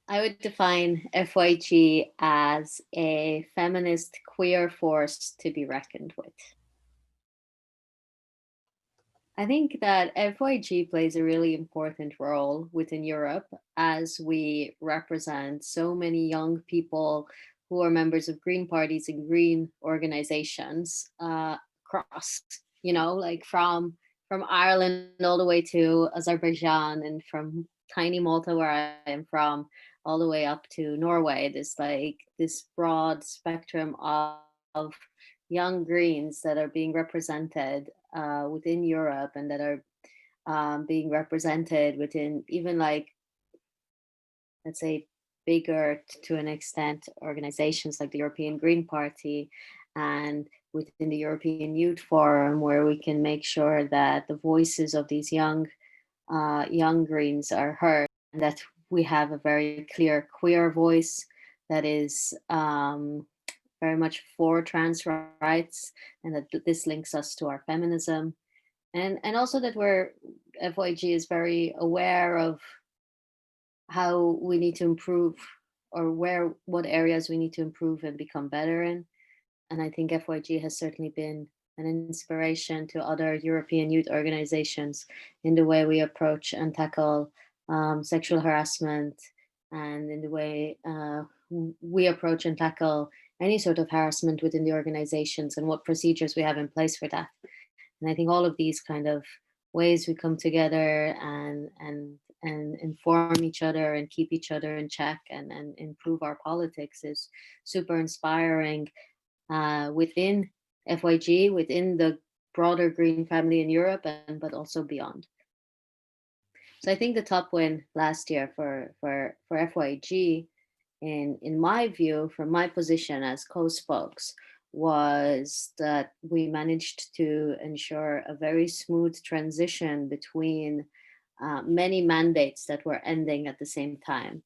I would define FYG as a feminist queer force to be reckoned with. I think that FYG plays a really important role within Europe as we represent so many young people who are members of Green parties and Green organizations across, like from Ireland all the way to Azerbaijan and from tiny Malta where I am from all the way up to Norway. This broad spectrum of young Greens that are being represented within Europe and that are being represented within even like, let's say, bigger to an extent organizations like the European Green Party and within the European Youth Forum, where we can make sure that the voices of these young Greens are heard and that we have a very clear queer voice that is very much for trans rights, and that this links us to our feminism, and also that we're FYG is very aware of how we need to improve or where what areas we need to improve and become better in. And I think FYG has certainly been an inspiration to other European youth organizations in the way we approach and tackle sexual harassment, and in the way we approach and tackle any sort of harassment within the organizations and what procedures we have in place for that. And I think all of these kind of ways we come together and inform each other and keep each other in check and improve our politics is super inspiring within FYG, within the broader Green family in Europe, and but also beyond. So I think the top win last year for FYG, in my view, from my position as co-spokes, was that we managed to ensure a very smooth transition between many mandates that were ending at the same time.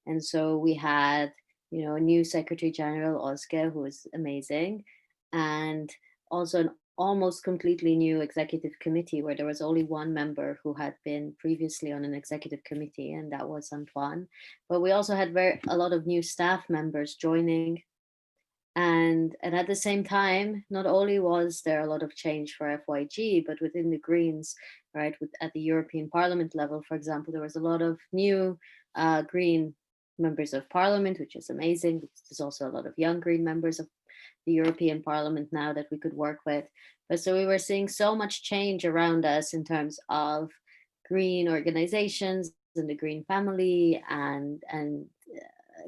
And so we had, a new Secretary General, Oscar, who was amazing, and also an almost completely new executive committee where there was only one member who had been previously on an executive committee, and that was Antoine. But we also had a lot of new staff members joining, and at the same time, not only was there a lot of change for FYG, but within the Greens, right, at the European Parliament level, for example, there was a lot of new Green members of Parliament, which is amazing because there's also a lot of young Green members of the European Parliament now that we could work with. But so we were seeing so much change around us in terms of Green organizations and the Green family, and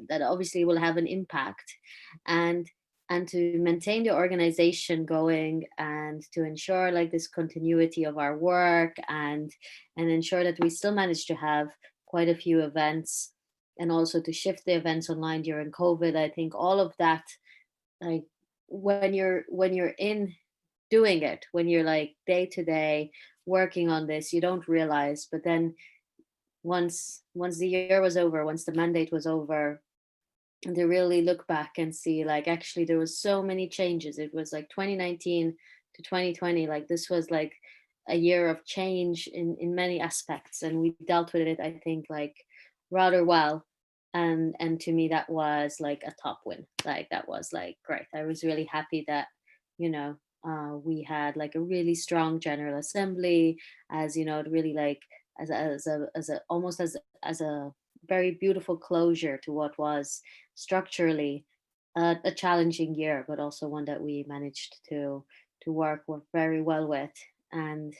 that obviously will have an impact. And to maintain the organization going and to ensure like this continuity of our work, and ensure that we still manage to have quite a few events, and also to shift the events online during COVID. I think all of that, like, when you're in doing it, when you're like day to day working on this, you don't realize. But then once the year was over, once the mandate was over, and to really look back and see like actually there was so many changes. It was like 2019 to 2020, like this was like a year of change in many aspects, and we dealt with it, I think, like rather well. And to me that was like a top win. Like that was like great. I was really happy that, we had like a really strong general assembly, as it really like as a almost as a very beautiful closure to what was structurally a challenging year, but also one that we managed to work very well with. And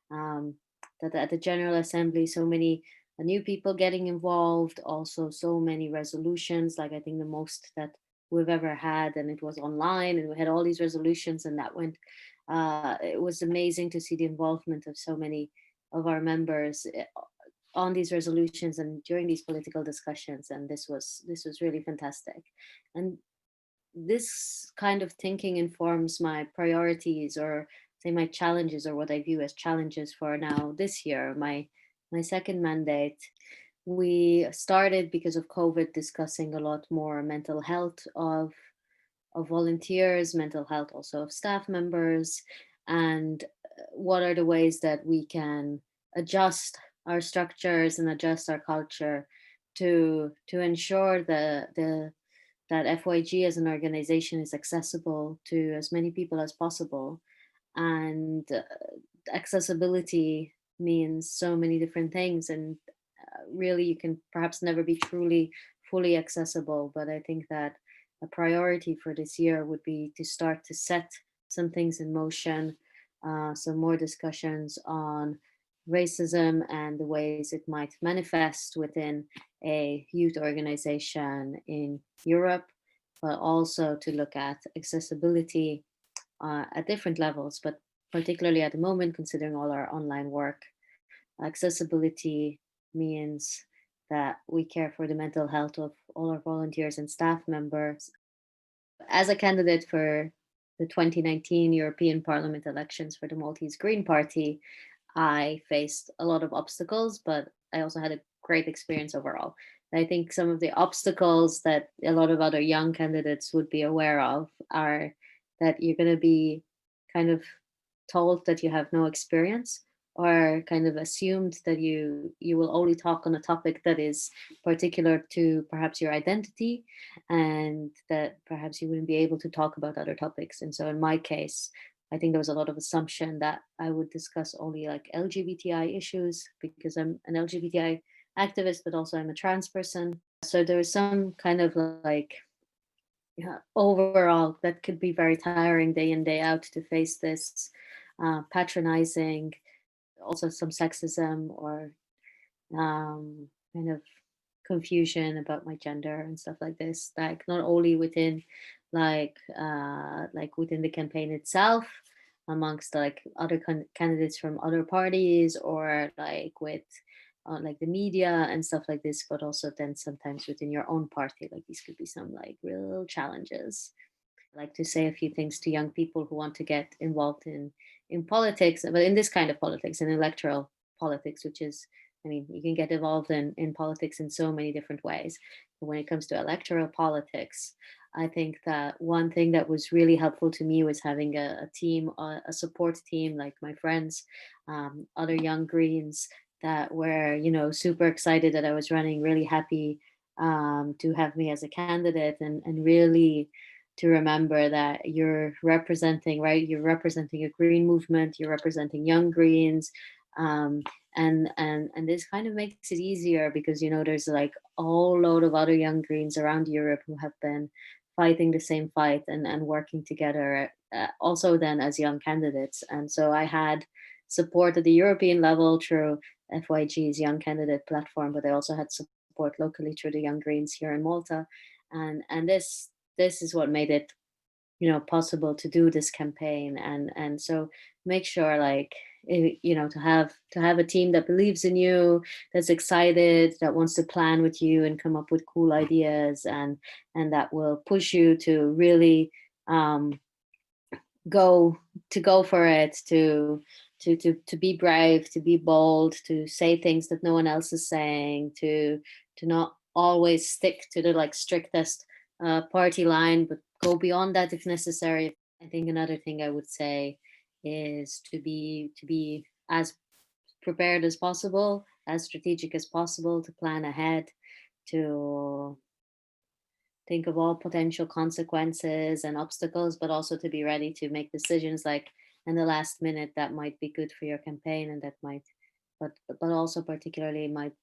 um, that at the General Assembly, so many new people getting involved, also so many resolutions. Like I think the most that we've ever had, and it was online, and we had all these resolutions, and that went. It was amazing to see the involvement of so many of our members on these resolutions and during these political discussions, and this was really fantastic. And this kind of thinking informs my priorities, or say my challenges, or what I view as challenges for now this year, my second mandate. We started because of COVID discussing a lot more mental health of volunteers, mental health also of staff members, and what are the ways that we can adjust our structures and adjust our culture to ensure that FYG as an organization is accessible to as many people as possible. And accessibility means so many different things, and really you can perhaps never be truly fully accessible. But I think that a priority for this year would be to start to set some things in motion, some more discussions on racism and the ways it might manifest within a youth organization in Europe, but also to look at accessibility at different levels, but particularly at the moment, considering all our online work. Accessibility means that we care for the mental health of all our volunteers and staff members. As a candidate for the 2019 European Parliament elections for the Maltese Green Party, I faced a lot of obstacles, but I also had a great experience overall. And I think some of the obstacles that a lot of other young candidates would be aware of are that you're going to be kind of told that you have no experience, or kind of assumed that you will only talk on a topic that is particular to perhaps your identity, and that perhaps you wouldn't be able to talk about other topics. And so in my case, I think there was a lot of assumption that I would discuss only like LGBTI issues because I'm an LGBTI activist, but also I'm a trans person. So there was some kind of like, yeah, overall that could be very tiring day in, day out to face this patronizing, also some sexism or kind of confusion about my gender and stuff like this, like not only within like within the campaign itself, amongst like other candidates from other parties, or like with like the media and stuff like this, but also then sometimes within your own party, like these could be some like real challenges. Like to say a few things to young people who want to get involved in politics, but in this kind of politics, in electoral politics, which is, I mean, you can get involved in politics in so many different ways. But when it comes to electoral politics, I think that one thing that was really helpful to me was having a team, a support team, like my friends, other young Greens that were, you know, super excited that I was running, really happy to have me as a candidate, and really to remember that you're representing, right? You're representing a green movement. You're representing young Greens, um, and this kind of makes it easier because, you know, there's like a whole load of other young Greens around Europe who have been fighting the same fight and working together, also then as young candidates. And so I had support at the European level through FYG's Young Candidate platform, but I also had support locally through the Young Greens here in Malta, and this is what made it, you know, possible to do this campaign. And so make sure like you know, to have a team that believes in you, that's excited, that wants to plan with you and come up with cool ideas, and that will push you to really um go go for it, to be brave, to be bold, to say things that no one else is saying, to not always stick to the like strictest party line, but go beyond that if necessary. I think another thing I would say is to be as prepared as possible, as strategic as possible, to plan ahead, to think of all potential consequences and obstacles, but also to be ready to make decisions like in the last minute that might be good for your campaign, and that might, but also particularly might,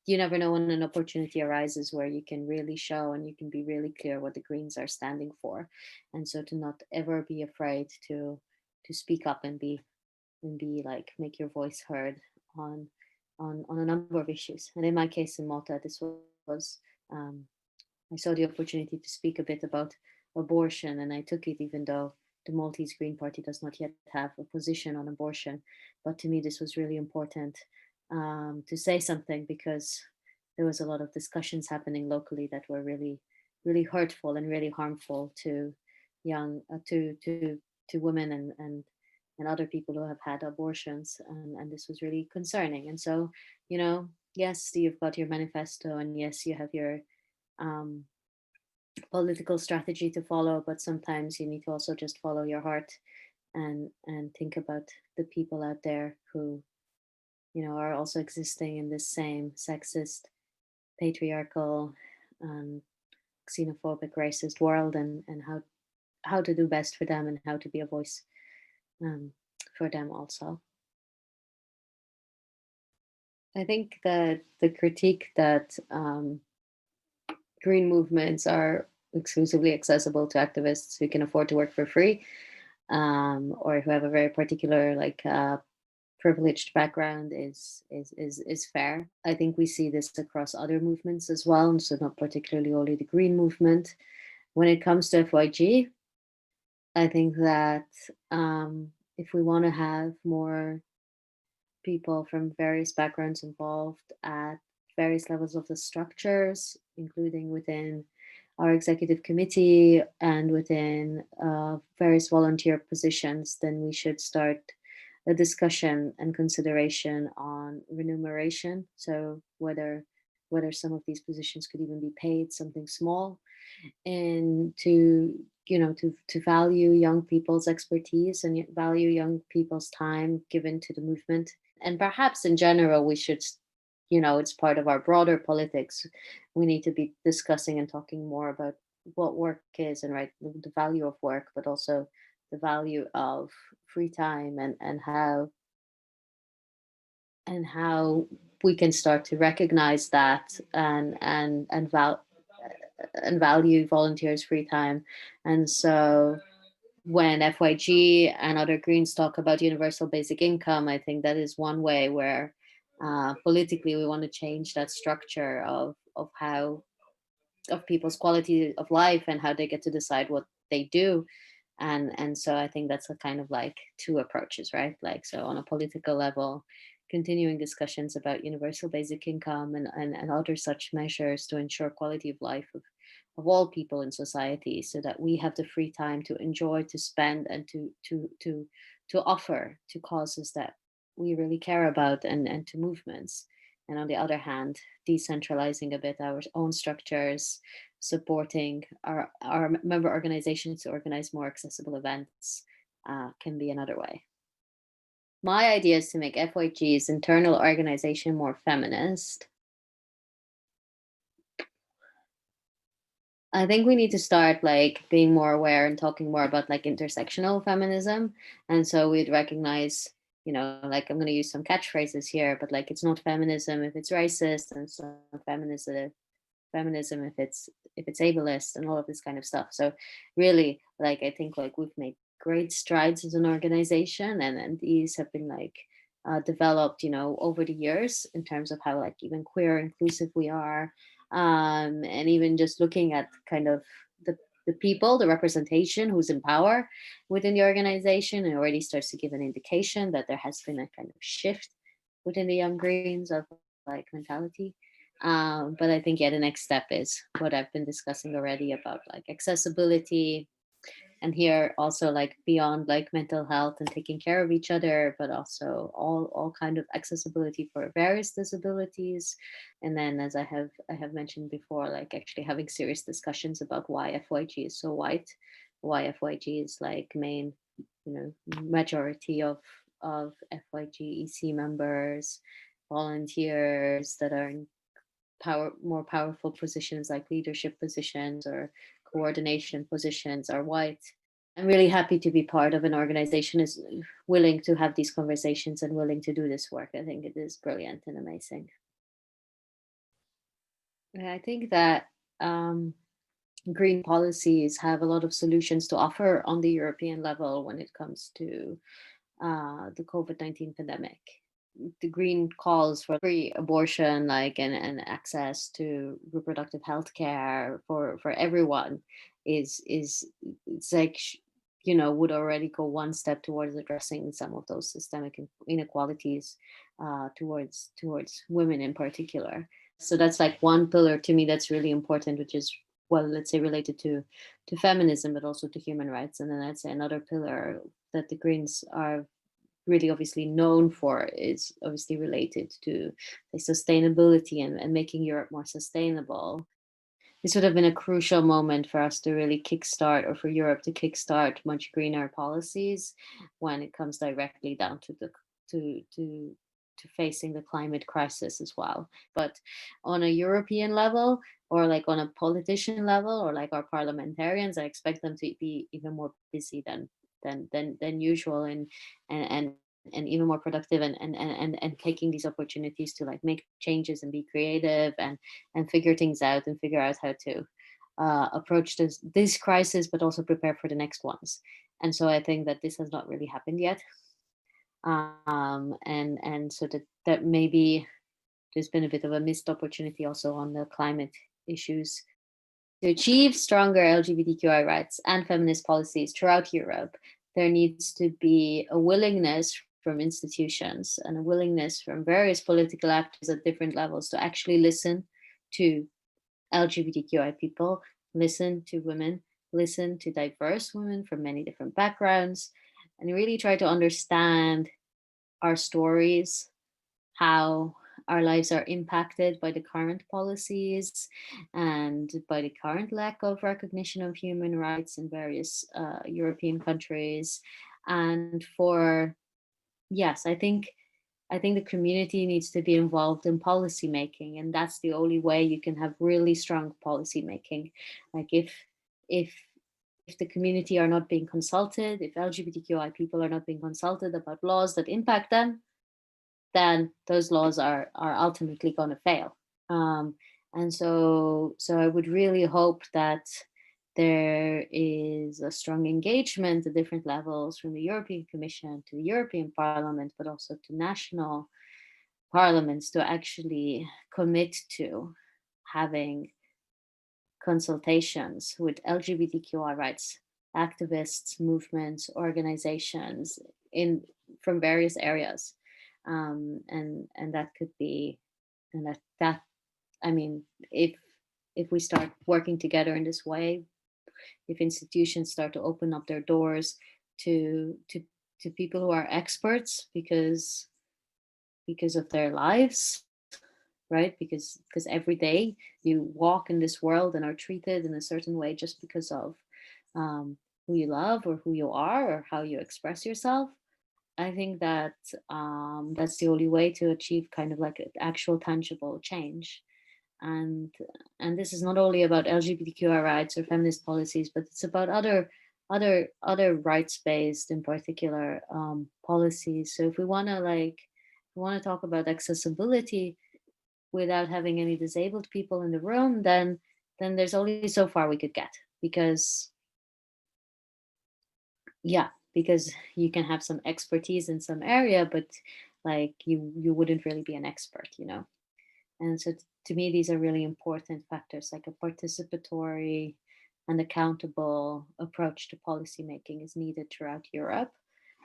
you never know when an opportunity arises where you can really show and you can be really clear what the Greens are standing for. And so to not ever be afraid to speak up and be like make your voice heard on on a number of issues. And in my case in Malta, this was um, I saw the opportunity to speak a bit about abortion, and I took it even though the Maltese Green Party does not yet have a position on abortion. But to me, this was really important to say something, because there was a lot of discussions happening locally that were really, really hurtful and really harmful to young, to women and other people who have had abortions, and this was really concerning. And so, you know, yes, you've got your manifesto, and yes, you have your um, political strategy to follow, but sometimes you need to also just follow your heart and think about the people out there who, you know, are also existing in this same sexist patriarchal, um, xenophobic, racist world, and how to do best for them and how to be a voice um, for them also. I think that the critique that green movements are exclusively accessible to activists who can afford to work for free, or who have a very particular privileged background is fair. I think we see this across other movements as well, and so not particularly only the green movement. When it comes to FYG, I think that if we want to have more people from various backgrounds involved at various levels of the structures, including within our executive committee and within various volunteer positions, then we should start a discussion and consideration on remuneration. So whether some of these positions could even be paid something small, and to to value young people's expertise and value young people's time given to the movement. And perhaps in general we should it's part of our broader politics. We need to be discussing and talking more about what work is, and right, the value of work, but also the value of free time, and how we can start to recognize that, and value volunteers free time. And so when FYG and other Greens talk about universal basic income, I think that is one way where politically we want to change that structure of how of people's quality of life and how they get to decide what they do. And so I think that's a kind of like two approaches, right? Like, so on a political level, continuing discussions about universal basic income and other such measures to ensure quality of life of all people in society, so that we have the free time to enjoy, to spend, and to offer to causes that we really care about, and to movements. And on the other hand, decentralizing a bit our own structures, supporting our member organizations to organize more accessible events, can be another way. My idea is to make FYG's internal organization more feminist. I think we need to start like being more aware and talking more about like intersectional feminism. And so we'd recognize, like, I'm going to use some catchphrases here, but like, it's not feminism if it's racist, and it's not feminism if it's ableist, and all of this kind of stuff. So really, like, I think like we've made great strides as an organization, and these have been like developed over the years in terms of how like even queer inclusive we are, and even just looking at kind of the people, the representation who's in power within the organization, it already starts to give an indication that there has been a kind of shift within the young greens of like mentality. But I think, yeah, the next step is what I've been discussing already about like accessibility, and here also like beyond like mental health and taking care of each other, but also all kind of accessibility for various disabilities. And then, as I have mentioned before, like actually having serious discussions about why FYG is so white, why FYG is like main, majority of FYG EC members, volunteers that are in more powerful positions like leadership positions or coordination positions are white. I'm really happy to be part of an organization is willing to have these conversations and willing to do this work. I think it is brilliant and amazing. Yeah, I think that green policies have a lot of solutions to offer on the European level when it comes to the COVID-19 pandemic. The green calls for free abortion, like, and access to reproductive health care for everyone is it's like would already go one step towards addressing some of those systemic inequalities towards women in particular. So that's like one pillar to me that's really important, which is, well, let's say, related to feminism, but also to human rights. And then I'd say another pillar that the Greens are really obviously known for is obviously related to the sustainability, and making Europe more sustainable. This would have been a crucial moment for us to really kickstart, or for Europe to kickstart much greener policies when it comes directly down to to facing the climate crisis as well. But on a European level, or like on a politician level, or like our parliamentarians, I expect them to be even more busy than usual, and even more productive, and taking these opportunities to like make changes and be creative, and figure things out, and figure out how to approach this crisis, but also prepare for the next ones. And so I think that this has not really happened yet. And so that maybe there's been a bit of a missed opportunity also on the climate issues. To achieve stronger LGBTQI rights and feminist policies throughout Europe, there needs to be a willingness from institutions and a willingness from various political actors at different levels to actually listen to LGBTQI people, listen to women, listen to diverse women from many different backgrounds, and really try to understand our stories, how our lives are impacted by the current policies and by the current lack of recognition of human rights in various European countries. And for yes, I think the community needs to be involved in policy making, and that's the only way you can have really strong policy making. Like if if the community are not being consulted, if LGBTQI people are not being consulted about laws that impact them, then those laws are ultimately going to fail. Um, and so I would really hope that there is a strong engagement at different levels, from the European Commission to the European Parliament, but also to national parliaments, to actually commit to having consultations with LGBTQI rights activists, movements, organizations in from various areas, and that could be, and that I mean, if we start working together in this way, if institutions start to open up their doors to to to people who are experts because of their lives, right? Because every day you walk in this world and are treated in a certain way just because of who you love, or who you are, or how you express yourself. I think that that's the only way to achieve kind of like an actual tangible change. And and this is not only about LGBTQI rights or feminist policies, but it's about other rights based, in particular, policies. So if we want to talk about accessibility without having any disabled people in the room, then there's only so far we could get, because yeah, because you can have some expertise in some area, but like you wouldn't really be an expert, you know. And so to me, these are really important factors. Like a participatory and accountable approach to policymaking is needed throughout Europe.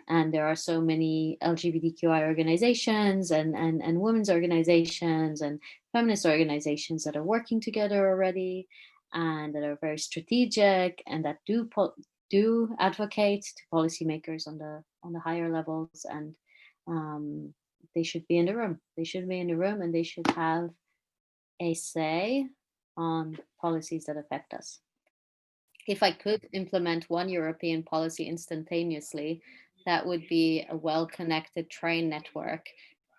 And there are so many LGBTQI organizations, and women's organizations and feminist organizations that are working together already, and that are very strategic, and that do advocate to policymakers on the higher levels. And um, they should be in the room. They should be in the room, and they should have a say on policies that affect us. If I could implement one European policy instantaneously, that would be a well connected train network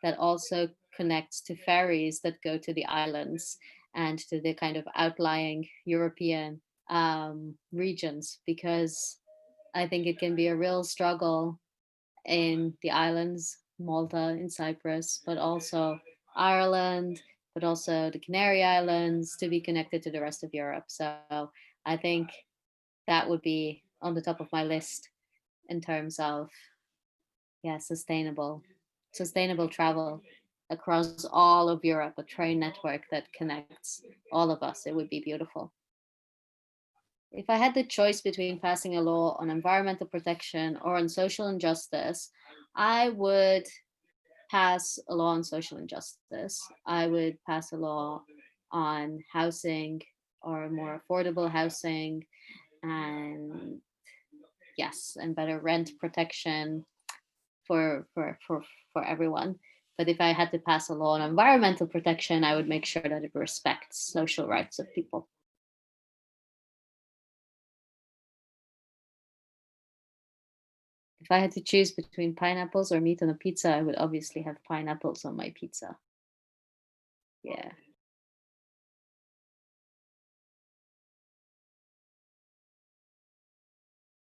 that also connects to ferries that go to the islands and to the kind of outlying European regions, because I think it can be a real struggle in the islands, Malta, in Cyprus, but also Ireland, but also the Canary Islands, to be connected to the rest of Europe. So I think that would be on the top of my list in terms of, yeah, sustainable travel across all of Europe, a train network that connects all of us. It would be beautiful. If I had the choice between passing a law on environmental protection or on social injustice, I would pass a law on social injustice. I would pass a law on housing, or more affordable housing, and yes, and better rent protection for everyone. But if I had to pass a law on environmental protection, I would make sure that it respects social rights of people. If If I had to choose between pineapples or meat on a pizza, I would obviously have pineapples on my pizza. Yeah.